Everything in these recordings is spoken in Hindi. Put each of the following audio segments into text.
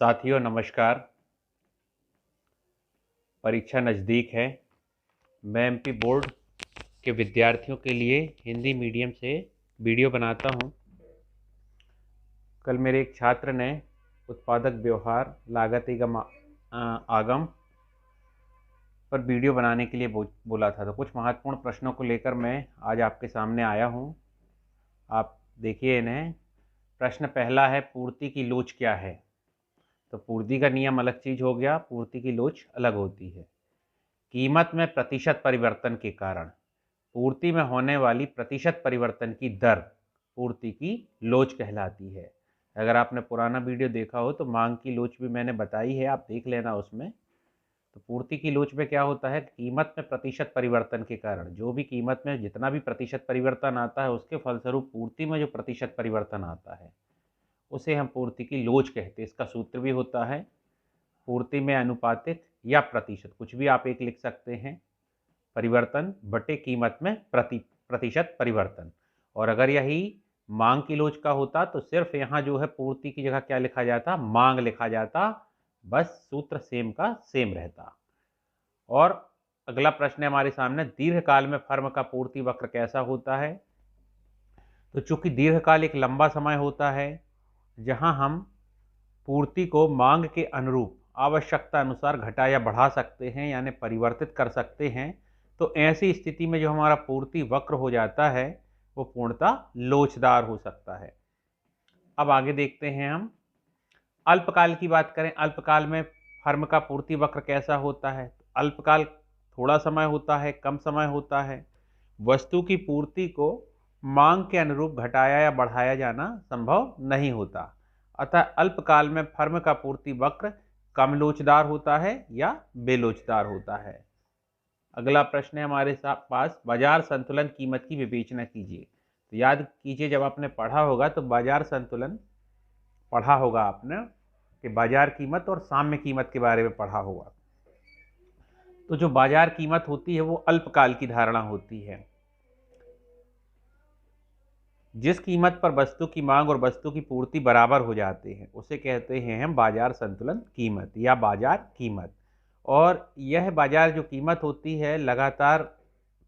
साथियों नमस्कार। परीक्षा नज़दीक है। मैं एमपी बोर्ड के विद्यार्थियों के लिए हिंदी मीडियम से वीडियो बनाता हूं। कल मेरे एक छात्र ने उत्पादक व्यवहार लागत एवं आगम पर वीडियो बनाने के लिए बोला था, तो कुछ महत्वपूर्ण प्रश्नों को लेकर मैं आज आपके सामने आया हूं। आप देखिए इन्हें। प्रश्न पहला है, पूर्ति की लोच क्या है? तो पूर्ति का नियम अलग चीज़ हो गया, पूर्ति की लोच अलग होती है। कीमत में प्रतिशत परिवर्तन के कारण पूर्ति में होने वाली प्रतिशत परिवर्तन की दर पूर्ति की लोच कहलाती है। अगर आपने पुराना वीडियो देखा हो तो मांग की लोच भी मैंने बताई है, आप देख लेना उसमें। तो पूर्ति की लोच में क्या होता है, कीमत में प्रतिशत परिवर्तन के कारण जो भी कीमत में जितना भी प्रतिशत परिवर्तन आता है उसके फलस्वरूप पूर्ति में जो प्रतिशत परिवर्तन आता है उसे हम पूर्ति की लोच कहते हैं। इसका सूत्र भी होता है पूर्ति में अनुपातिक या प्रतिशत, कुछ भी आप एक लिख सकते हैं, परिवर्तन बटे कीमत में प्रतिशत परिवर्तन। और अगर यही मांग की लोच का होता तो सिर्फ यहाँ जो है पूर्ति की जगह क्या लिखा जाता, मांग लिखा जाता, बस सूत्र सेम का सेम रहता। और अगला प्रश्न है हमारे सामने, दीर्घकाल में फर्म का पूर्ति वक्र कैसा होता है? तो चूंकि दीर्घकाल एक लंबा समय होता है जहां हम पूर्ति को मांग के अनुरूप आवश्यकता अनुसार घटा या बढ़ा सकते हैं, यानी परिवर्तित कर सकते हैं, तो ऐसी स्थिति में जो हमारा पूर्ति वक्र हो जाता है वो पूर्णतः लोचदार हो सकता है। अब आगे देखते हैं हम अल्पकाल की बात करें। अल्पकाल में फर्म का पूर्ति वक्र कैसा होता है? अल्पकाल थोड़ा समय होता है, कम समय होता है। वस्तु की पूर्ति को मांग के अनुरूप घटाया या बढ़ाया जाना संभव नहीं होता, अतः अल्पकाल में फर्म का पूर्ति वक्र कम लोचदार होता है या बेलोचदार होता है। अगला प्रश्न है हमारे पास, बाजार संतुलन कीमत की विवेचना कीजिए। तो याद कीजिए, जब आपने पढ़ा होगा तो बाजार संतुलन पढ़ा होगा आपने कि बाजार कीमत और साम्य कीमत के बारे में पढ़ा होगा। तो जो बाजार कीमत होती है वो अल्पकाल की धारणा होती है। जिस कीमत पर वस्तु की मांग और वस्तु की पूर्ति बराबर हो जाते हैं उसे कहते हैं हम बाजार संतुलन कीमत या बाजार कीमत। और यह बाजार जो कीमत होती है लगातार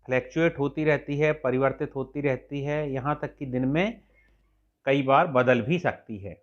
फ्लैक्चुएट होती रहती है, परिवर्तित होती रहती है, यहाँ तक कि दिन में कई बार बदल भी सकती है।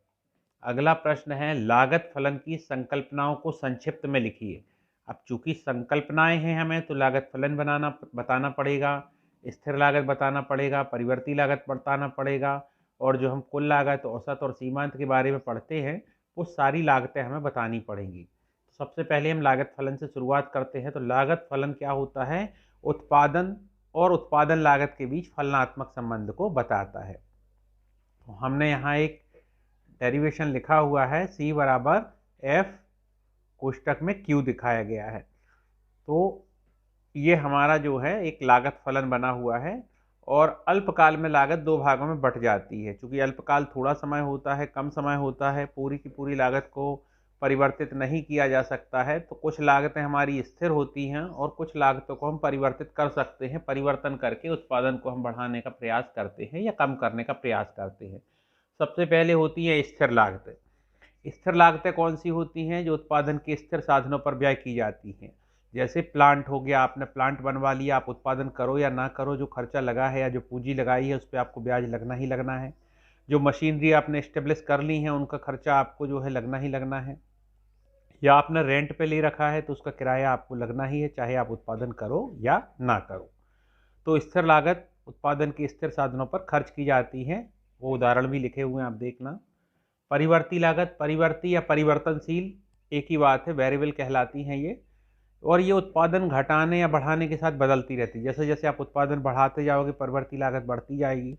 अगला प्रश्न है, लागत फलन की संकल्पनाओं को संक्षिप्त में लिखिए। अब चूंकि संकल्पनाएं हैं हमें तो लागत फलन बताना पड़ेगा, स्थिर लागत बताना पड़ेगा, परिवर्ती लागत बताना पड़ेगा, और जो हम कुल लागत, औसत और सीमांत के बारे में पढ़ते हैं वो सारी लागतें हमें बतानी पड़ेंगी। तो सबसे पहले हम लागत फलन से शुरुआत करते हैं। तो लागत फलन क्या होता है? उत्पादन और उत्पादन लागत के बीच फलनात्मक संबंध को बताता है। तो हमने यहाँ एक डेरिवेशन लिखा हुआ है, C बराबर F कोष्टक में Q दिखाया गया है। तो ये हमारा जो है एक लागत फलन बना हुआ है। और अल्पकाल में लागत दो भागों में बट जाती है। चूंकि अल्पकाल थोड़ा समय होता है, कम समय होता है, पूरी की पूरी लागत को परिवर्तित नहीं किया जा सकता है, तो कुछ लागतें हमारी स्थिर होती हैं और कुछ लागतों को हम परिवर्तित कर सकते हैं। परिवर्तन करके उत्पादन को हम बढ़ाने का प्रयास करते हैं या कम करने का प्रयास करते हैं। सबसे पहले होती है स्थिर लागतें। स्थिर लागतें कौन सी होती हैं? जो उत्पादन के स्थिर साधनों पर व्यय की जाती हैं। जैसे प्लांट हो गया, आपने प्लांट बनवा लिया, आप उत्पादन करो या ना करो, जो खर्चा लगा है या जो पूंजी लगाई है उस पर आपको ब्याज लगना ही लगना है। जो मशीनरी आपने इस्टेब्लिश कर ली है उनका खर्चा आपको जो है लगना ही लगना है। या आपने रेंट पे ले रखा है तो उसका किराया आपको लगना ही है, चाहे आप उत्पादन करो या ना करो। तो स्थिर लागत उत्पादन के स्थिर साधनों पर खर्च की जाती है, वो उदाहरण भी लिखे हुए हैं, आप देखना। परिवर्ती लागत, परिवर्ती या परिवर्तनशील एक ही बात है, वेरिएबल कहलाती हैं ये। और ये उत्पादन घटाने या बढ़ाने के साथ बदलती रहती है। जैसे जैसे आप उत्पादन बढ़ाते जाओगे परिवर्ती लागत बढ़ती जाएगी,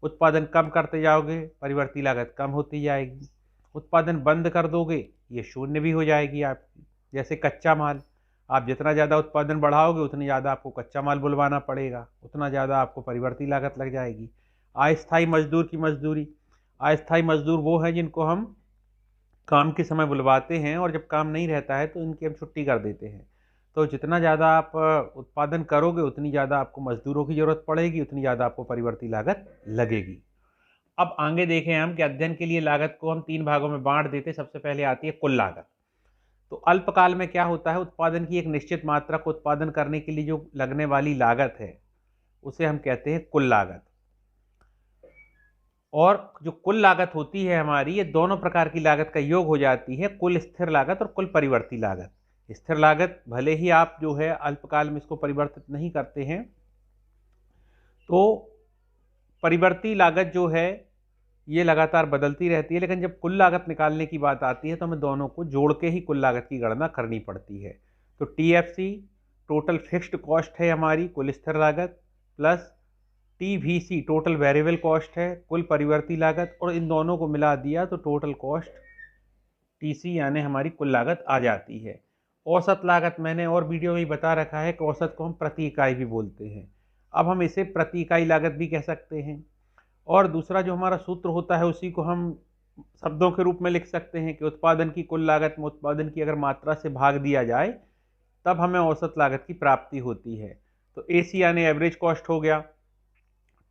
उत्पादन कम करते जाओगे परिवर्ती लागत कम होती जाएगी, उत्पादन बंद कर दोगे ये शून्य भी हो जाएगी आपकी। जैसे कच्चा माल, आप जितना ज़्यादा उत्पादन बढ़ाओगे उतनी ज़्यादा आपको कच्चा माल बुलवाना पड़ेगा, उतना ज़्यादा आपको परिवर्ती लागत लग जाएगी। अस्थायी मजदूर की मजदूरी, अस्थायी मजदूर वो हैं जिनको हम काम के समय बुलवाते हैं और जब काम नहीं रहता है तो इनकी हम छुट्टी कर देते हैं। तो जितना ज़्यादा आप उत्पादन करोगे उतनी ज़्यादा आपको मजदूरों की ज़रूरत पड़ेगी, उतनी ज़्यादा आपको परिवर्ती लागत लगेगी। अब आगे देखें हम कि अध्ययन के लिए लागत को हम 3 भागों में बांट देते। सबसे पहले आती है कुल लागत। तो अल्पकाल में क्या होता है, उत्पादन की एक निश्चित मात्रा को उत्पादन करने के लिए जो लगने वाली लागत है उसे हम कहते हैं कुल लागत। और जो कुल लागत होती है हमारी, ये दोनों प्रकार की लागत का योग हो जाती है, कुल स्थिर लागत और कुल परिवर्ती लागत। स्थिर लागत भले ही आप जो है अल्पकाल में इसको परिवर्तित नहीं करते हैं, तो परिवर्ती लागत जो है ये लगातार बदलती रहती है, लेकिन जब कुल लागत निकालने की बात आती है तो हमें दोनों को जोड़ के ही कुल लागत की गणना करनी पड़ती है। तो TFC टोटल फिक्स्ड कॉस्ट है हमारी, कुल स्थिर लागत, plus TVC total variable cost है, कुल परिवर्ती लागत, और इन दोनों को मिला दिया तो टोटल कॉस्ट TC यानी हमारी कुल लागत आ जाती है। औसत लागत मैंने और वीडियो में बता रखा है कि औसत को हम प्रति इकाई भी बोलते हैं। अब हम इसे प्रति इकाई लागत भी कह सकते हैं। और दूसरा जो हमारा सूत्र होता है उसी को हम शब्दों के रूप में लिख सकते हैं कि उत्पादन की कुल लागत में उत्पादन की अगर मात्रा से भाग दिया जाए तब हमें औसत लागत की प्राप्ति होती है। तो AC यानी एवरेज कॉस्ट हो गया,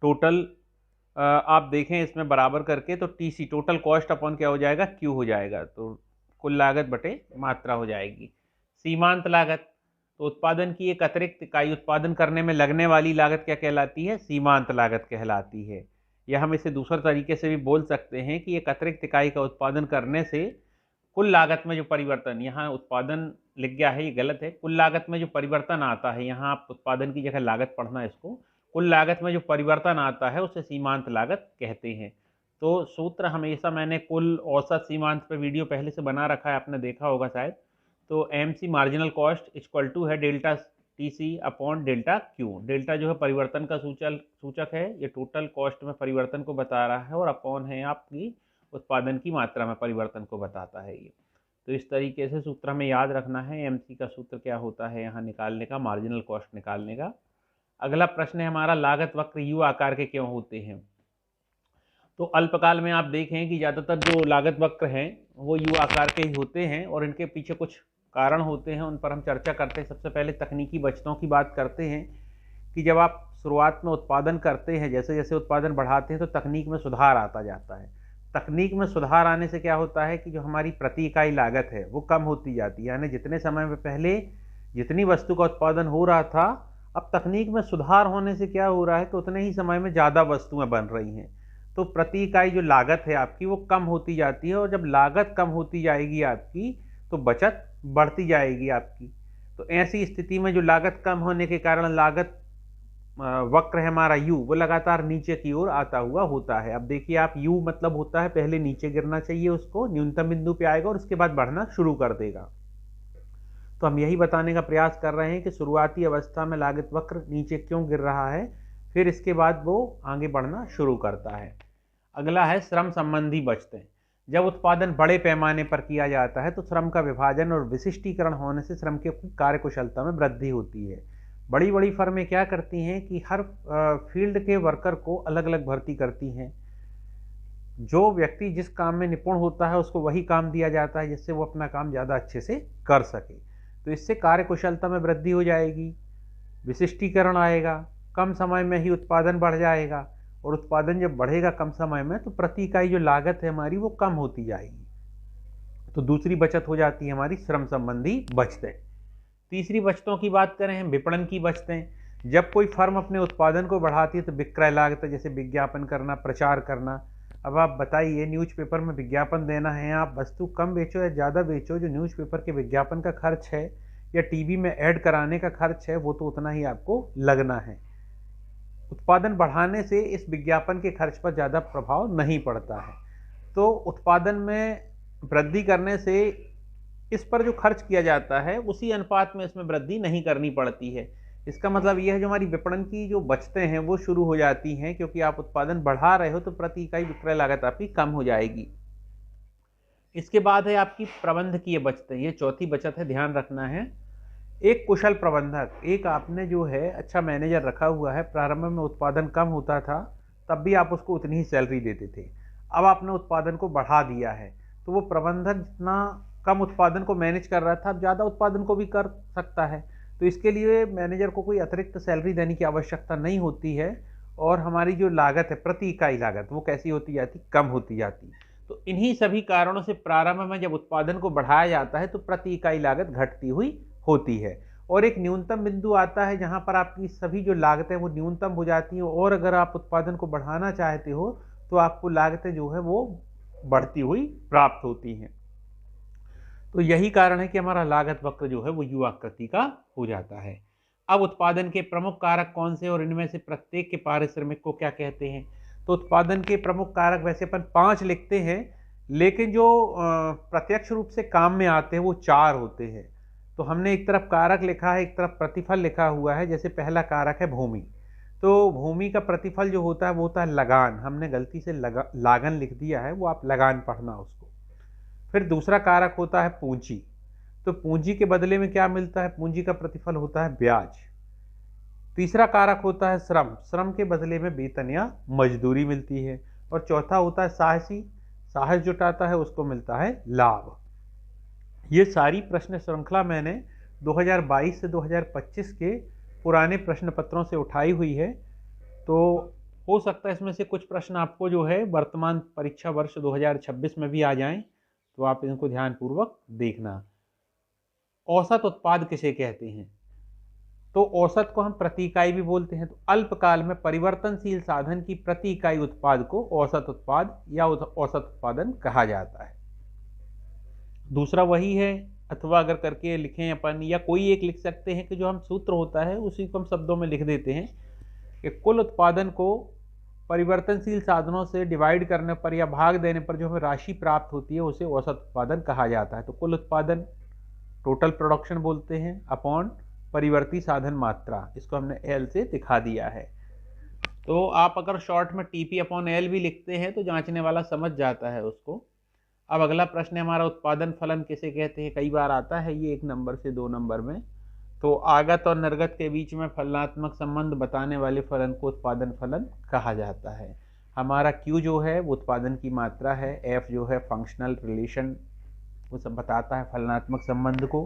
टोटल आप देखें इसमें बराबर करके तो TC टोटल कॉस्ट अपॉन क्या हो जाएगा, Q हो जाएगा, तो कुल लागत बटे मात्रा हो जाएगी। सीमांत लागत, तो उत्पादन की एक अतिरिक्त इकाई उत्पादन करने में लगने वाली लागत क्या कहलाती है, सीमांत लागत कहलाती है। या हम इसे दूसरे तरीके से भी बोल सकते हैं कि एक अतिरिक्त इकाई का उत्पादन करने से कुल लागत में जो परिवर्तन, यहाँ उत्पादन लिख गया है ये गलत है, कुल लागत में जो परिवर्तन आता है, यहाँ आप उत्पादन की जगह लागत पढ़ना है इसको, कुल लागत में जो परिवर्तन आता है उसे सीमांत लागत कहते हैं। तो सूत्र हमेशा मैंने कुल औसत सीमांत पे वीडियो पहले से बना रखा है, आपने देखा होगा शायद। तो MC marginal cost equal to है delta TC upon delta Q। Delta जो है परिवर्तन का सूचक है, ये टोटल कॉस्ट में परिवर्तन को बता रहा है, और अपॉन है आपकी उत्पादन की मात्रा में परिवर्तन को बताता है ये। तो इस तरीके से सूत्र हमें याद रखना है। MC का सूत्र क्या होता है यहाँ निकालने का, मार्जिनल कॉस्ट निकालने का। अगला प्रश्न है हमारा, लागत वक्र U आकार के क्यों होते हैं। तो अल्पकाल में आप देखें कि ज़्यादातर जो लागत वक्र हैं वो U आकार के ही होते हैं, और इनके पीछे कुछ कारण होते हैं, उन पर हम चर्चा करते हैं। सबसे पहले तकनीकी बचतों की बात करते हैं कि जब आप शुरुआत में उत्पादन करते हैं, जैसे जैसे उत्पादन बढ़ाते हैं तो तकनीक में सुधार आता जाता है। तकनीक में सुधार आने से क्या होता है कि जो हमारी प्रति इकाई लागत है वो कम होती जाती है, यानी जितने समय में पहले जितनी वस्तु का उत्पादन हो रहा था, अब तकनीक में सुधार होने से क्या हो रहा है कि उतने ही समय में ज़्यादा वस्तुएं बन रही हैं, तो प्रति इकाई जो लागत है आपकी वो कम होती जाती है। और जब लागत कम होती जाएगी आपकी तो बचत बढ़ती जाएगी आपकी। तो ऐसी स्थिति में जो लागत कम होने के कारण लागत वक्र है हमारा U, वो लगातार नीचे की ओर आता हुआ होता है। अब देखिए आप, U मतलब होता है पहले नीचे गिरना चाहिए, उसको न्यूनतम बिंदु पे आएगा और उसके बाद बढ़ना शुरू कर देगा। तो हम यही बताने का प्रयास कर रहे हैं कि शुरुआती अवस्था में लागत वक्र नीचे क्यों गिर रहा है, फिर इसके बाद वो आगे बढ़ना शुरू करता है। अगला है श्रम संबंधी बचतें। जब उत्पादन बड़े पैमाने पर किया जाता है तो श्रम का विभाजन और विशिष्टीकरण होने से श्रम की कार्यकुशलता में वृद्धि होती है। बड़ी बड़ी फर्में क्या करती हैं कि हर फील्ड के वर्कर को अलग अलग भर्ती करती हैं। जो व्यक्ति जिस काम में निपुण होता है उसको वही काम दिया जाता है जिससे वो अपना काम ज़्यादा अच्छे से कर सके। तो इससे कार्यकुशलता में वृद्धि हो जाएगी, विशिष्टीकरण आएगा, कम समय में ही उत्पादन बढ़ जाएगा, और उत्पादन जब बढ़ेगा कम समय में तो प्रति इकाई जो लागत है हमारी वो कम होती जाएगी। तो दूसरी बचत हो जाती है हमारी श्रम संबंधी बचतें। तीसरी बचतों की बात करें हम, विपणन की बचतें। जब कोई फर्म अपने उत्पादन को बढ़ाती है तो विक्रय लागत, जैसे विज्ञापन करना, प्रचार करना। अब आप बताइए, न्यूज़पेपर में विज्ञापन देना है, आप वस्तु कम बेचो या ज़्यादा बेचो, जो न्यूज़पेपर के विज्ञापन का खर्च है या टीवी में ऐड कराने का खर्च है वो तो उतना ही आपको लगना है। उत्पादन बढ़ाने से इस विज्ञापन के खर्च पर ज़्यादा प्रभाव नहीं पड़ता है। तो उत्पादन में वृद्धि करने से इस पर जो खर्च किया जाता है उसी अनुपात में इसमें वृद्धि नहीं करनी पड़ती है। इसका मतलब यह है जो हमारी विपणन की जो बचतें हैं वो शुरू हो जाती हैं, क्योंकि आप उत्पादन बढ़ा रहे हो तो प्रति इकाई विक्रय लागत आपकी कम हो जाएगी। इसके बाद है आपकी प्रबंधकीय बचतें। ये चौथी बचत है, ध्यान रखना है। एक कुशल प्रबंधक, एक आपने जो है अच्छा मैनेजर रखा हुआ है, प्रारंभ में उत्पादन कम होता था तब भी आप उसको उतनी ही सैलरी देते थे। अब आपने उत्पादन को बढ़ा दिया है तो वो प्रबंधक जितना कम उत्पादन को मैनेज कर रहा था अब ज़्यादा उत्पादन को भी कर सकता है। तो इसके लिए मैनेजर को कोई अतिरिक्त सैलरी देने की आवश्यकता नहीं होती है, और हमारी जो लागत है प्रति इकाई लागत वो कैसी होती जाती, कम होती जाती। तो इन्हीं सभी कारणों से प्रारंभ में जब उत्पादन को बढ़ाया जाता है तो प्रति इकाई लागत घटती हुई होती है और एक न्यूनतम बिंदु आता है जहां पर आपकी सभी जो लागतें वो न्यूनतम हो जाती हैं और अगर आप उत्पादन को बढ़ाना चाहते हो तो आपको लागतें जो है वो बढ़ती हुई प्राप्त होती हैं। तो यही कारण है कि हमारा लागत वक्र जो है वो यू आकृति का हो जाता है। अब उत्पादन के प्रमुख कारक कौन से और इनमें से प्रत्येक के पारिश्रमिक को क्या कहते हैं। तो उत्पादन के प्रमुख कारक वैसे अपन 5 लिखते हैं, लेकिन जो प्रत्यक्ष रूप से काम में आते हैं वो 4 होते हैं। तो हमने एक तरफ कारक लिखा है, एक तरफ प्रतिफल लिखा हुआ है। जैसे पहला कारक है भूमि, तो भूमि का प्रतिफल जो होता है वो होता है लगान। हमने गलती से लागन लिख दिया है, वो आप लगान पढ़ना उसको। फिर दूसरा कारक होता है पूंजी, तो पूंजी के बदले में क्या मिलता है, पूंजी का प्रतिफल होता है ब्याज। तीसरा कारक होता है श्रम, श्रम के बदले में वेतन या मजदूरी मिलती है। और चौथा होता है साहसी, साहस जुटाता है उसको मिलता है लाभ। ये सारी प्रश्न श्रृंखला मैंने 2022 से 2025 के पुराने प्रश्न पत्रों से उठाई हुई है। तो हो सकता है इसमें से कुछ प्रश्न आपको जो है वर्तमान परीक्षा वर्ष 2026 में भी आ जाएं, तो आप इनको ध्यानपूर्वक देखना। औसत उत्पाद किसे कहते हैं, तो औसत को हम प्रति इकाई भी बोलते हैं। तो अल्पकाल में परिवर्तनशील साधन की प्रति इकाई उत्पाद को औसत उत्पाद या औसत उत्पादन कहा जाता है। दूसरा वही है, अथवा अगर करके लिखें अपन या कोई एक लिख सकते हैं कि जो हम सूत्र होता है उसी को हम शब्दों में लिख देते हैं कि कुल उत्पादन को परिवर्तनशील साधनों से डिवाइड करने पर या भाग देने पर जो हमें राशि प्राप्त होती है उसे औसत उत्पादन कहा जाता है। तो कुल उत्पादन टोटल प्रोडक्शन बोलते हैं अपॉन परिवर्ती साधन मात्रा, इसको हमने एल से दिखा दिया है। तो आप अगर शॉर्ट में टीपी अपॉन एल भी लिखते हैं तो जांचने वाला समझ जाता है उसको। अब अगला प्रश्न है हमारा, उत्पादन फलन किसे कहते हैं। कई बार आता है ये 1 नंबर से 2 नंबर में। तो आगत और निर्गत के बीच में फलनात्मक संबंध बताने वाले फलन को उत्पादन फलन कहा जाता है। हमारा Q जो है वो उत्पादन की मात्रा है, F जो है फंक्शनल रिलेशन वो सब बताता है फलनात्मक संबंध को।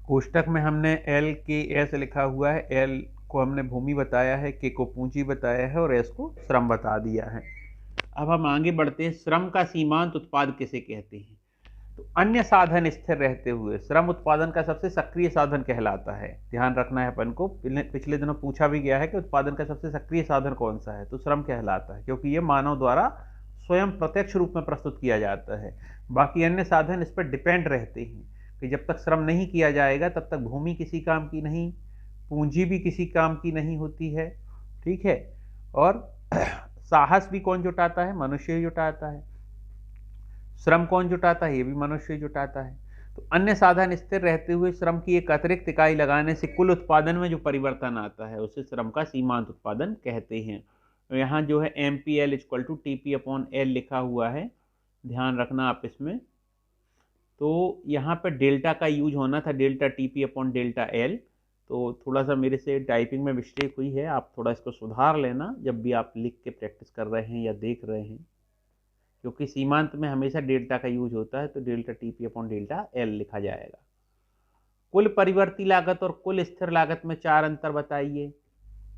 कोष्टक में हमने L के S लिखा हुआ है, L को हमने भूमि बताया है, K को पूंजी बताया है और S को श्रम बता दिया है। अब हम आगे बढ़ते हैं, श्रम का सीमांत उत्पाद किसे कहते हैं। तो अन्य साधन स्थिर रहते हुए श्रम उत्पादन का सबसे सक्रिय साधन कहलाता है। ध्यान रखना है अपन को, पिछले दिनों पूछा भी गया है कि उत्पादन का सबसे सक्रिय साधन कौन सा है, तो श्रम कहलाता है, क्योंकि ये मानव द्वारा स्वयं प्रत्यक्ष रूप में प्रस्तुत किया जाता है। बाकी अन्य साधन इस पर डिपेंड रहते हैं कि जब तक श्रम नहीं किया जाएगा तब तक भूमि किसी काम की नहीं, पूंजी भी किसी काम की नहीं होती है, ठीक है। और साहस भी कौन जुटाता है, मनुष्य ही जुटाता है। श्रम कौन जुटाता है, ये भी मनुष्य ही जुटाता है। तो अन्य साधन स्थिर रहते हुए श्रम की एक अतिरिक्त इकाई लगाने से कुल उत्पादन में जो परिवर्तन आता है उसे श्रम का सीमांत उत्पादन कहते हैं। तो यहाँ जो है MPL equal to TP upon L लिखा हुआ है, ध्यान रखना आप इसमें। तो यहाँ पर डेल्टा का यूज होना था, delta TP upon delta L। तो थोड़ा सा मेरे से टाइपिंग में मिस्टेक हुई है, आप थोड़ा इसको सुधार लेना जब भी आप लिख के प्रैक्टिस कर रहे हैं या देख रहे हैं, क्योंकि सीमांत में हमेशा डेल्टा का यूज होता है। तो delta TP upon delta L लिखा जाएगा। कुल परिवर्ती लागत और कुल स्थिर लागत में 4 अंतर बताइए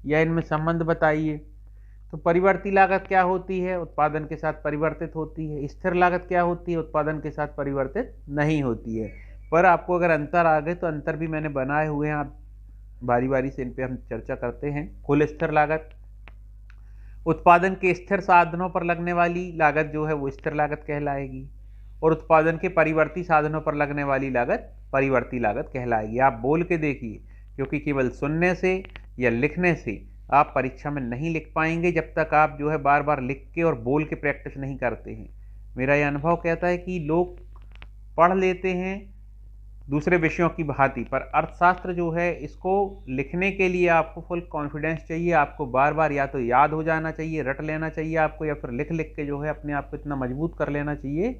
या इनमें संबंध बताइए। तो परिवर्ती लागत क्या होती है, उत्पादन के साथ परिवर्तित होती है। स्थिर लागत क्या होती है, उत्पादन के साथ परिवर्तित नहीं होती है। पर आपको अगर अंतर आ गए तो अंतर भी मैंने बनाए हुए हैं, आप बारी बारी से इन पे हम चर्चा करते हैं। कुल स्थिर लागत, उत्पादन के स्थिर साधनों पर लगने वाली लागत जो है वो स्थिर लागत कहलाएगी, और उत्पादन के परिवर्ती साधनों पर लगने वाली लागत परिवर्ती लागत कहलाएगी। आप बोल के देखिए, क्योंकि केवल सुनने से या लिखने से आप परीक्षा में नहीं लिख पाएंगे जब तक आप जो है बार बार लिख के और बोल के प्रैक्टिस नहीं करते हैं। मेरा यह अनुभव कहता है कि लोग पढ़ लेते हैं दूसरे विषयों की भांति, पर अर्थशास्त्र जो है इसको लिखने के लिए आपको फुल कॉन्फिडेंस चाहिए। आपको बार बार या तो याद हो जाना चाहिए, रट लेना चाहिए आपको, या फिर लिख लिख के जो है अपने आप को इतना मजबूत कर लेना चाहिए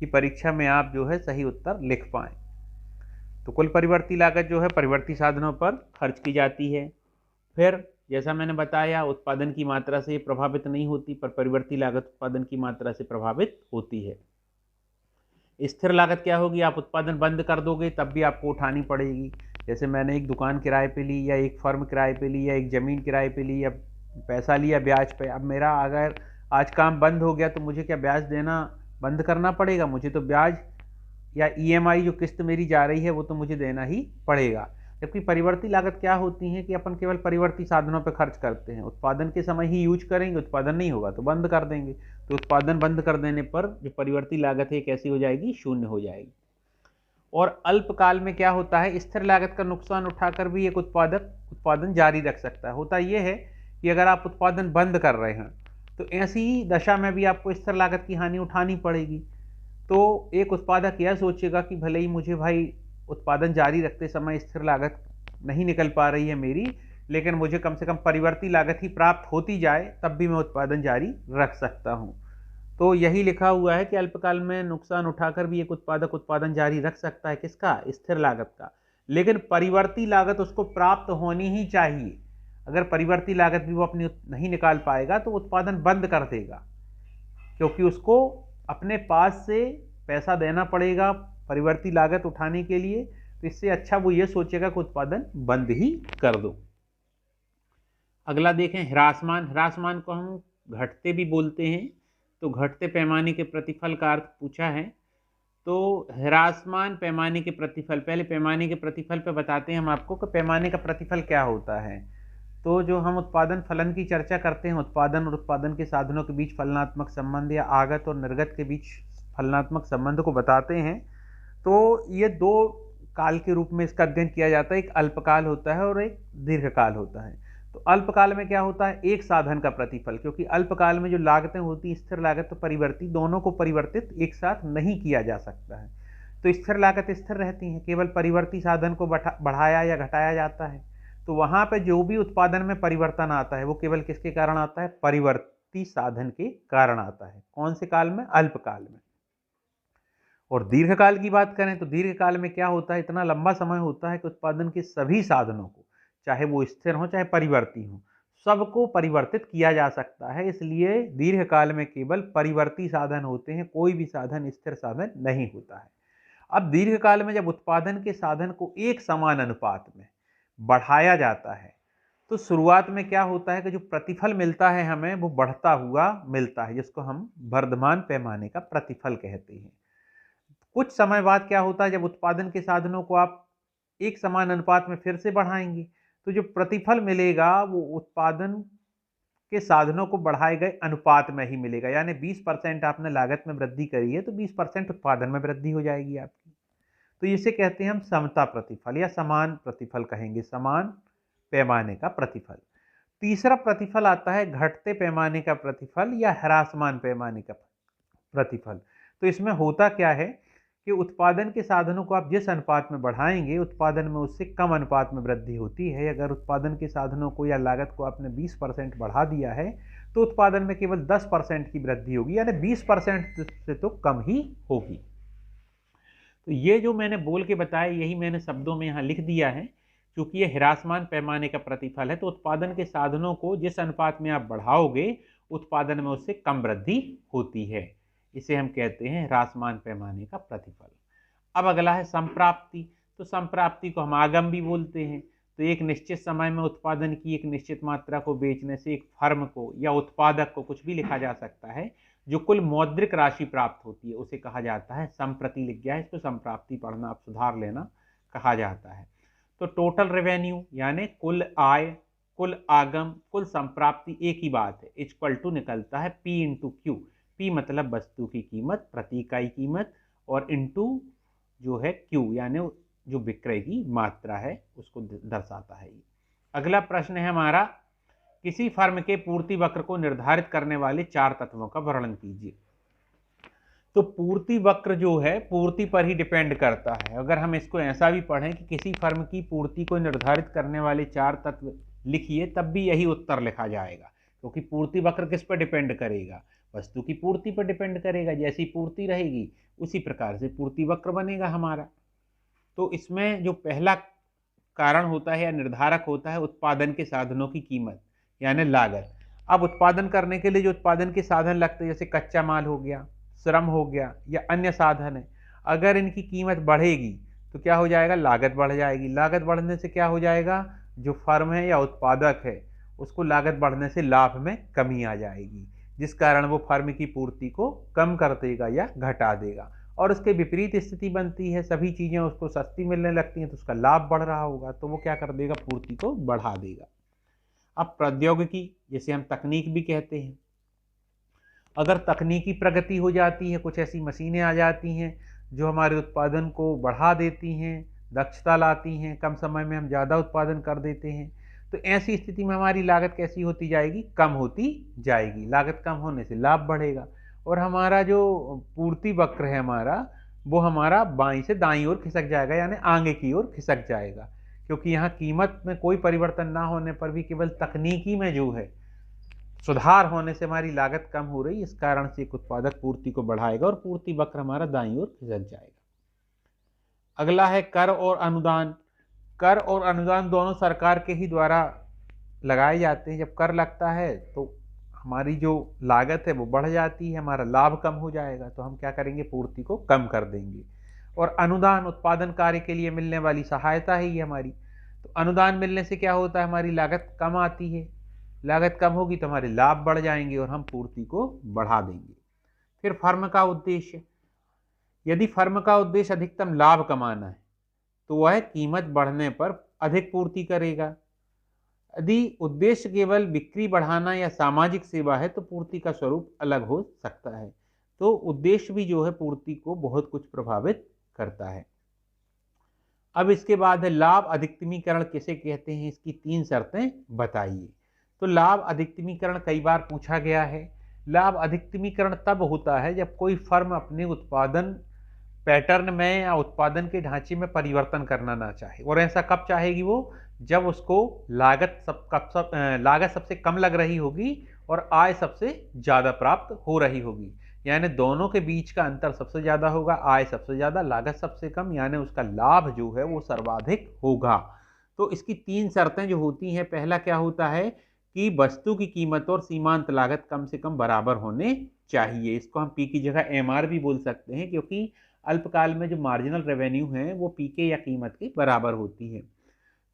कि परीक्षा में आप जो है सही उत्तर लिख पाएँ। तो कुल परिवर्ती लागत जो है परिवर्ती साधनों पर खर्च की जाती है। फिर जैसा मैंने बताया, उत्पादन की मात्रा से प्रभावित नहीं होती, पर परिवर्ती लागत उत्पादन की मात्रा से प्रभावित होती है। स्थिर लागत क्या होगी, आप उत्पादन बंद कर दोगे तब भी आपको उठानी पड़ेगी। जैसे मैंने एक दुकान किराए पे ली, या एक फर्म किराए पे ली, या एक ज़मीन किराए पे ली, या पैसा लिया ब्याज पे, अब मेरा अगर आज काम बंद हो गया तो मुझे क्या ब्याज देना बंद करना पड़ेगा? मुझे तो ब्याज या ईएमआई जो किस्त मेरी जा रही है वो तो मुझे देना ही पड़ेगा। जबकि परिवर्ती लागत क्या होती है कि अपन केवल परिवर्ती साधनों पर खर्च करते हैं, उत्पादन के समय ही यूज करेंगे, उत्पादन नहीं होगा तो बंद कर देंगे। तो उत्पादन बंद कर देने पर जो परिवर्ती लागत है कैसी हो जाएगी? शून्य हो जाएगी। और अल्पकाल में क्या होता है? स्थिर लागत का नुकसान उठाकर भी एक उत्पादक उत्पादन जारी रख सकता है। होता यह है कि अगर आप उत्पादन बंद कर रहे हैं तो ऐसी ही दशा में भी आपको स्थिर लागत की हानि उठानी पड़ेगी। तो एक उत्पादक यह सोचेगा कि भले ही मुझे भाई उत्पादन जारी रखते समय स्थिर लागत नहीं निकल पा रही है मेरी, लेकिन मुझे कम से कम परिवर्ती लागत ही प्राप्त होती जाए तब भी मैं उत्पादन जारी रख सकता हूं। तो यही लिखा हुआ है कि अल्पकाल में नुकसान उठाकर भी एक उत्पादक उत्पादन जारी रख सकता है। किसका? स्थिर लागत का। लेकिन परिवर्ती लागत उसको प्राप्त होनी ही चाहिए। अगर परिवर्ती लागत भी वो अपनी नहीं निकाल पाएगा तो उत्पादन बंद कर देगा, क्योंकि उसको अपने पास से पैसा देना पड़ेगा परिवर्ती लागत उठाने के लिए। तो इससे अच्छा वो ये सोचेगा कि उत्पादन बंद ही कर दो। अगला देखें, ह्रासमान। ह्रासमान को हम घटते भी बोलते हैं। तो घटते पैमाने के प्रतिफल का अर्थ पूछा है। तो ह्रासमान पैमाने के प्रतिफल, पहले पैमाने के प्रतिफल पे बताते हैं हम आपको कि पैमाने का प्रतिफल क्या होता है। तो जो हम उत्पादन फलन की चर्चा करते हैं, उत्पादन और उत्पादन के साधनों के बीच फलनात्मक संबंध या आगत और निर्गत के बीच फलनात्मक संबंध को बताते हैं। तो ये दो काल के रूप में इसका अध्ययन किया जाता है, एक अल्पकाल होता है और एक दीर्घकाल होता है। तो अल्पकाल में क्या होता है? एक साधन का प्रतिफल, क्योंकि अल्पकाल में जो लागतें होती, स्थिर लागत तो परिवर्ती, दोनों को परिवर्तित एक साथ नहीं किया जा सकता है। तो स्थिर लागत स्थिर रहती है, केवल परिवर्ती साधन को बढ़ाया या घटाया जाता है। तो वहां पे जो भी उत्पादन में परिवर्तन आता है वो केवल किसके कारण आता है? परिवर्ती साधन के कारण आता है। कौन से काल में? अल्पकाल में। और दीर्घकाल की बात करें तो दीर्घकाल में क्या होता है? इतना लंबा समय होता है कि उत्पादन के सभी साधनों को, चाहे वो स्थिर हो चाहे परिवर्ती हो, सबको परिवर्तित किया जा सकता है। इसलिए दीर्घकाल में केवल परिवर्ती साधन होते हैं, कोई भी साधन स्थिर साधन नहीं होता है। अब दीर्घकाल में जब उत्पादन के साधन को एक समान अनुपात में बढ़ाया जाता है तो शुरुआत में क्या होता है कि जो प्रतिफल मिलता है हमें वो बढ़ता हुआ मिलता है, जिसको हम वर्धमान पैमाने का प्रतिफल कहते हैं। कुछ समय बाद क्या होता है? जब उत्पादन के साधनों को आप एक समान अनुपात में फिर से बढ़ाएंगे तो जो प्रतिफल मिलेगा वो उत्पादन के साधनों को बढ़ाए गए अनुपात में ही मिलेगा। यानी 20% आपने लागत में वृद्धि करी है तो 20% उत्पादन में वृद्धि हो जाएगी आपकी। तो इसे कहते हैं हम समता प्रतिफल या समान प्रतिफल कहेंगे, समान पैमाने का प्रतिफल। तीसरा प्रतिफल आता है घटते पैमाने का प्रतिफल या ह्रासमान पैमाने का प्रतिफल। तो इसमें होता क्या है कि उत्पादन के साधनों को आप जिस अनुपात में बढ़ाएंगे उत्पादन में उससे कम अनुपात में वृद्धि होती है। अगर उत्पादन के साधनों को या लागत को आपने 20% बढ़ा दिया है तो उत्पादन में केवल 10% की वृद्धि होगी, यानी 20% से तो कम ही होगी। तो ये जो मैंने बोल के बताया यही मैंने शब्दों में यहाँ लिख दिया है। क्योंकि ये ह्रासमान पैमाने का प्रतिफल है तो उत्पादन के साधनों को जिस अनुपात में आप बढ़ाओगे उत्पादन में उससे कम वृद्धि होती है। इसे हम कहते हैं ह्रासमान पैमाने का प्रतिफल। अब अगला है संप्राप्ति। तो संप्राप्ति को हम आगम भी बोलते हैं। तो एक निश्चित समय में उत्पादन की एक निश्चित मात्रा को बेचने से एक फर्म को या उत्पादक को, कुछ भी लिखा जा सकता है, जो कुल मौद्रिक राशि प्राप्त होती है उसे कहा जाता है संप्रति। लिख गया है इसको, संप्राप्ति पढ़ना आप सुधार लेना, कहा जाता है। तो टोटल रेवेन्यू यानी कुल आय, कुल आगम, कुल संप्राप्ति एक ही बात है, इक्वल टू निकलता है पी इंटू क्यू। पी मतलब वस्तु की कीमत, प्रति इकाई कीमत, और इंटू जो है क्यू यानी जो विक्रय की मात्रा है उसको दर्शाता है। अगला प्रश्न है हमारा, किसी फर्म के पूर्ति वक्र को निर्धारित करने वाले 4 तत्वों का वर्णन कीजिए। तो पूर्ति वक्र जो है पूर्ति पर ही डिपेंड करता है। अगर हम इसको ऐसा भी पढ़ें कि किसी फर्म की पूर्ति को निर्धारित करने वाले 4 तत्व लिखिए, तब भी यही उत्तर लिखा जाएगा, क्योंकि पूर्ति वक्र किस पर डिपेंड करेगा? वस्तु की पूर्ति पर डिपेंड करेगा। जैसी पूर्ति रहेगी उसी प्रकार से पूर्ति वक्र बनेगा हमारा। तो इसमें जो पहला कारण होता है या निर्धारक होता है उत्पादन के साधनों की कीमत यानी लागत। अब उत्पादन करने के लिए जो उत्पादन के साधन लगते हैं, जैसे कच्चा माल हो गया, श्रम हो गया या अन्य साधन है, अगर इनकी कीमत बढ़ेगी तो क्या हो जाएगा? लागत बढ़ जाएगी। लागत बढ़ने से क्या हो जाएगा? जो फर्म है या उत्पादक है उसको लागत बढ़ने से लाभ में कमी आ जाएगी, जिस कारण वो फर्म की पूर्ति को कम कर देगा या घटा देगा। और उसके विपरीत स्थिति बनती है, सभी चीज़ें उसको सस्ती मिलने लगती हैं तो उसका लाभ बढ़ रहा होगा, तो वो क्या कर देगा, पूर्ति को बढ़ा देगा। अब प्रौद्योगिकी, जिसे हम तकनीक भी कहते हैं, अगर तकनीकी प्रगति हो जाती है, कुछ ऐसी मशीनें आ जाती हैं जो हमारे उत्पादन को बढ़ा देती हैं, दक्षता लाती हैं, कम समय में हम ज़्यादा उत्पादन कर देते हैं, तो ऐसी स्थिति में हमारी लागत कैसी होती जाएगी, कम होती जाएगी। लागत कम होने से लाभ बढ़ेगा और हमारा जो पूर्ति वक्र है हमारा, वो हमारा बाईं से दाईं ओर खिसक जाएगा, यानी आगे की ओर खिसक जाएगा, क्योंकि यहाँ कीमत में कोई परिवर्तन ना होने पर भी केवल तकनीकी में जो है सुधार होने से हमारी लागत कम हो रही, इस कारण से एक उत्पादक पूर्ति को बढ़ाएगा और पूर्ति वक्र हमारा दाईं ओर खिसक जाएगा। अगला है कर और अनुदान। कर और अनुदान दोनों सरकार के ही द्वारा लगाए जाते हैं। जब कर लगता है तो हमारी जो लागत है वो बढ़ जाती है, हमारा लाभ कम हो जाएगा, तो हम क्या करेंगे, पूर्ति को कम कर देंगे। और अनुदान उत्पादन कार्य के लिए मिलने वाली सहायता है ये हमारी। तो अनुदान मिलने से क्या होता है, हमारी लागत कम आती है, लागत कम होगी तो हमारे लाभ बढ़ जाएंगे और हम पूर्ति को बढ़ा देंगे। फिर फर्म का उद्देश्य, यदि फर्म का उद्देश्य अधिकतम लाभ कमाना है तो वह कीमत बढ़ने पर अधिक पूर्ति करेगा। यदि उद्देश्य केवल बिक्री बढ़ाना या सामाजिक सेवा है तो पूर्ति का स्वरूप अलग हो सकता है। तो उद्देश्य भी जो है पूर्ति को बहुत कुछ प्रभावित करता है। अब इसके बाद है लाभ अधिकतमीकरण किसे कहते हैं, इसकी 3 शर्तें बताइए। तो लाभ अधिकतमीकरण कई बार पूछा गया है। लाभ अधिकतमीकरण तब होता है जब कोई फर्म अपने उत्पादन पैटर्न में या उत्पादन के ढांचे में परिवर्तन करना ना चाहे। और ऐसा कब चाहेगी वो, जब उसको लागत सबसे कम लग रही होगी और आय सबसे ज़्यादा प्राप्त हो रही होगी, यानी दोनों के बीच का अंतर सबसे ज़्यादा होगा, आय सबसे ज़्यादा, लागत सबसे कम, यानी उसका लाभ जो है वो सर्वाधिक होगा। तो इसकी 3 शर्तें जो होती हैं, पहला क्या होता है कि वस्तु की कीमत और सीमांत लागत कम से कम बराबर होने चाहिए। इसको हम पी की जगह एमआर भी बोल सकते हैं, क्योंकि अल्पकाल में जो मार्जिनल रेवेन्यू है वो पीके या कीमत के बराबर होती है।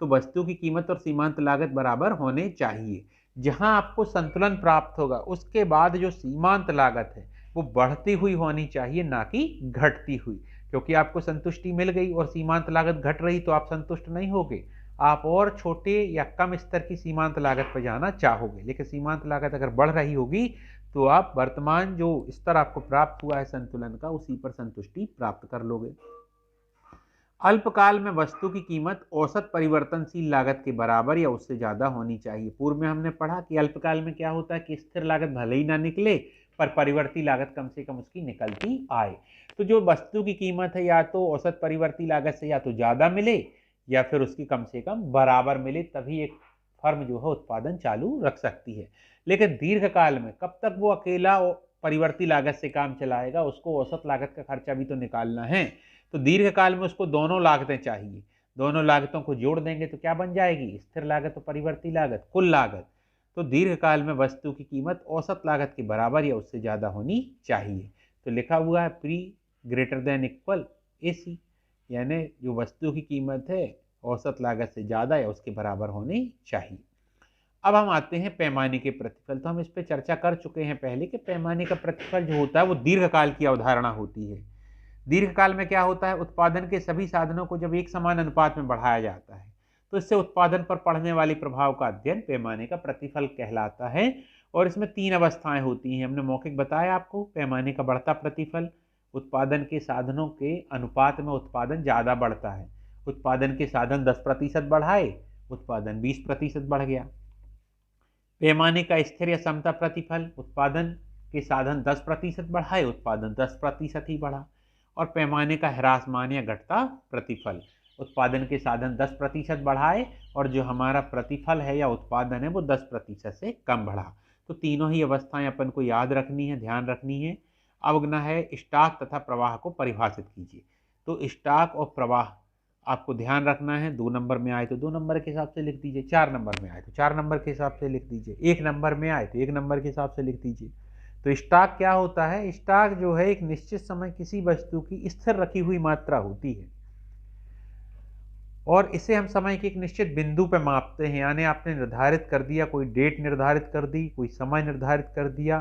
तो वस्तु की कीमत और सीमांत लागत बराबर होने चाहिए। जहां आपको संतुलन प्राप्त होगा उसके बाद जो सीमांत लागत है वो बढ़ती हुई होनी चाहिए, ना कि घटती हुई, क्योंकि आपको संतुष्टि मिल गई और सीमांत लागत घट रही तो आप संतुष्ट नहीं होगे, आप और छोटे या कम स्तर की सीमांत लागत पर जाना चाहोगे। लेकिन सीमांत लागत अगर बढ़ रही होगी तो आप वर्तमान जो स्तर आपको प्राप्त हुआ है संतुलन का, उसी पर संतुष्टि प्राप्त कर लोगे। अल्पकाल में वस्तु की कीमत औसत परिवर्तनशील लागत के बराबर या उससे ज्यादा होनी चाहिए। पूर्व में हमने पढ़ा कि अल्पकाल में क्या होता है कि स्थिर लागत भले ही ना निकले पर परिवर्ती लागत कम से कम उसकी निकलती आए। तो जो वस्तु की कीमत है या तो औसत परिवर्ती लागत से या तो ज्यादा मिले या फिर उसकी कम से कम बराबर मिले, तभी एक फर्म जो है उत्पादन चालू रख सकती है। लेकिन दीर्घकाल में कब तक वो अकेला परिवर्ती लागत से काम चलाएगा, उसको औसत लागत का खर्चा भी तो निकालना है। तो दीर्घकाल में उसको दोनों लागतें चाहिए, दोनों लागतों को जोड़ देंगे तो क्या बन जाएगी, स्थिर लागत और परिवर्ती लागत, कुल लागत। तो दीर्घकाल में वस्तु की कीमत औसत लागत के बराबर या उससे ज्यादा होनी चाहिए। तो लिखा हुआ है pre greater than equal AC, यानी जो वस्तु की कीमत है औसत लागत से ज्यादा या उसके बराबर होनी चाहिए। अब हम आते हैं पैमाने के प्रतिफल। तो हम इस पर चर्चा कर चुके हैं पहले कि पैमाने का प्रतिफल जो होता है वो दीर्घकाल की अवधारणा होती है। दीर्घकाल में क्या होता है, उत्पादन के सभी साधनों को जब एक समान अनुपात में बढ़ाया जाता है तो इससे उत्पादन पर पड़ने वाले प्रभाव का अध्ययन पैमाने का प्रतिफल कहलाता है। और इसमें 3 अवस्थाएं होती हैं, हमने मौखिक बताया आपको। पैमाने का बढ़ता प्रतिफल, उत्पादन के साधनों के अनुपात में उत्पादन ज़्यादा बढ़ता है, उत्पादन के साधन 10% बढ़ाए, उत्पादन 20% बढ़ गया। पैमाने का स्थिर या समता प्रतिफल, उत्पादन के साधन 10% बढ़ाए, उत्पादन 10% ही बढ़ा। और पैमाने का ह्रासमान या घटता प्रतिफल, उत्पादन के साधन 10% बढ़ाए और जो हमारा प्रतिफल है या उत्पादन है वो 10% से कम बढ़ा। तो तीनों ही अवस्थाएं अपन को याद रखनी है, ध्यान रखनी है। अब अगला है स्टॉक तथा प्रवाह को परिभाषित कीजिए। तो स्टॉक और प्रवाह आपको ध्यान रखना है, 2 नंबर में आए तो 2 नंबर के हिसाब से लिख दीजिए, 4 नंबर में आए तो 4 नंबर के हिसाब से लिख दीजिए, 1 नंबर में आए तो 1 नंबर के हिसाब से लिख दीजिए। तो स्टॉक क्या होता है, स्टॉक जो है एक निश्चित समय किसी वस्तु की स्थिर रखी हुई मात्रा होती है। और इसे हम समय के एक निश्चित बिंदु पर मापते हैं, यानी आपने निर्धारित कर दिया, कोई डेट निर्धारित कर दी, कोई समय निर्धारित कर दिया,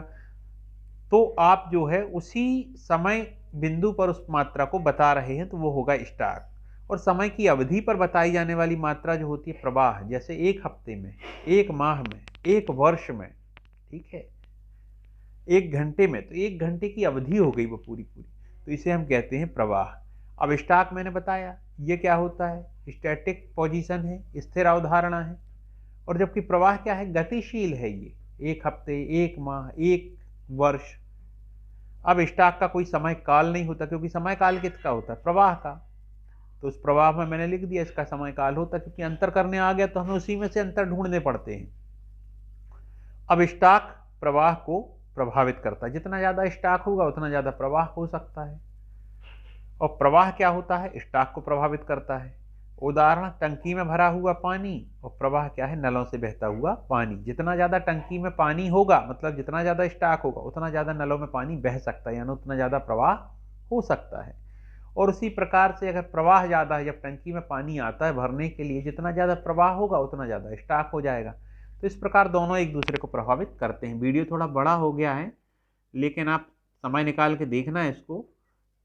तो आप जो है उसी समय बिंदु पर उस मात्रा को बता रहे हैं, तो वो होगा स्टॉक। और समय की अवधि पर बताई जाने वाली मात्रा जो होती है प्रवाह, जैसे एक हफ्ते में, एक माह में, एक वर्ष में, ठीक है, एक घंटे में, तो एक घंटे की अवधि हो गई वो पूरी पूरी, तो इसे हम कहते हैं प्रवाह। अब स्टॉक मैंने बताया ये क्या होता है, स्टैटिक पोजीशन है, स्थिर अवधारणा है। और जबकि प्रवाह क्या है, गतिशील है, ये एक हफ्ते, एक माह, एक वर्ष। अब स्टॉक का कोई समय काल नहीं होता, क्योंकि समय काल किसका होता है, प्रवाह का। तो उस प्रवाह में मैंने लिख दिया इसका समय काल होता, क्योंकि अंतर करने आ गया तो हमें उसी में से अंतर ढूंढने पड़ते हैं। अब स्टॉक प्रवाह को प्रभावित करता है, जितना ज्यादा स्टॉक होगा उतना ज्यादा प्रवाह हो सकता है। और प्रवाह क्या होता है, स्टॉक को प्रभावित करता है। उदाहरण, टंकी में भरा हुआ पानी, और प्रवाह क्या है, नलों से बहता हुआ पानी। जितना ज्यादा टंकी में पानी होगा, मतलब जितना ज्यादा स्टॉक होगा, उतना ज्यादा नलों में पानी बह सकता है, यानी उतना ज्यादा प्रवाह हो सकता है। और उसी प्रकार से अगर प्रवाह ज्यादा है, जब टंकी में पानी आता है भरने के लिए, जितना ज्यादा प्रवाह होगा उतना ज्यादा स्टॉक हो जाएगा। तो इस प्रकार दोनों एक दूसरे को प्रभावित करते हैं। वीडियो थोड़ा बड़ा हो गया है, लेकिन आप समय निकाल के देखना है इसको।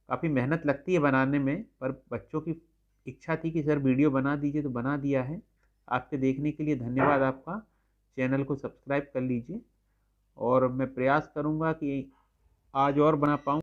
काफ़ी मेहनत लगती है बनाने में, पर बच्चों की इच्छा थी कि सर वीडियो बना दीजिए, तो बना दिया है। आपके देखने के लिए धन्यवाद आपका। चैनल को सब्सक्राइब कर लीजिए, और मैं प्रयास करूंगा कि आज और बना पाऊँ।